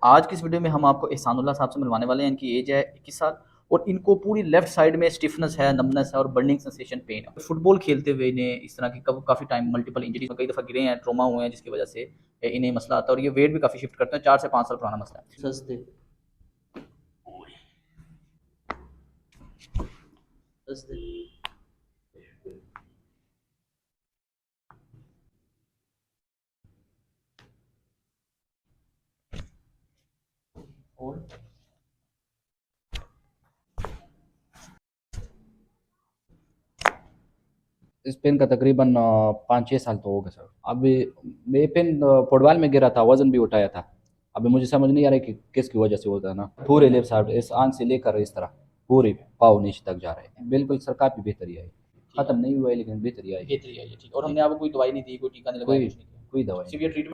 आज की इस वीडियो में हम आपको एहसानुल्लाह साहब से मिलवाने वाले हैं। इनकी एज है 21 साल और इनको पूरी लेफ्ट साइड में स्टिफनेस है, नमनेस है और बर्निंग सेंसेशन पेन है। फुटबॉल खेलते हुए इन्हें इस तरह की काफ़ी टाइम मल्टीपल इंजरीज में कई दफ़ा गिरे हैं, ट्रॉमा हुए हैं, जिसकी वजह से इन्हें मसला आता है और ये वेट भी काफ़ी शिफ्ट करते हैं। 4 से 5 साल पुराना मसला है। सस्ते सस्ते और इस पेन का तकरीबन 5-6 साल तो हो गए सर। अभी ये पेन फुटबॉल में गिरा था, वज़न भी उठाया था। अभी मुझे समझ नहीं आ रहा है कि किसकी वजह से होता है ना। पूरे लेफ्ट साइड इस आंख से लेकर इस तरह पूरे पाँव नीचे तक जा रहे हैं। बिल्कुल सर, काफ़ी बेहतरी आई। ख़त्म नहीं हुआ है लेकिन बेहतरी आई है। बेहतरी आई है, ठीक। और जी। हमने आपको कोई दवाई नहीं दी, कोई टीका नहीं लगाया, कोई कुछ नहीं किया? कोई दवाई नहीं। Severe treatment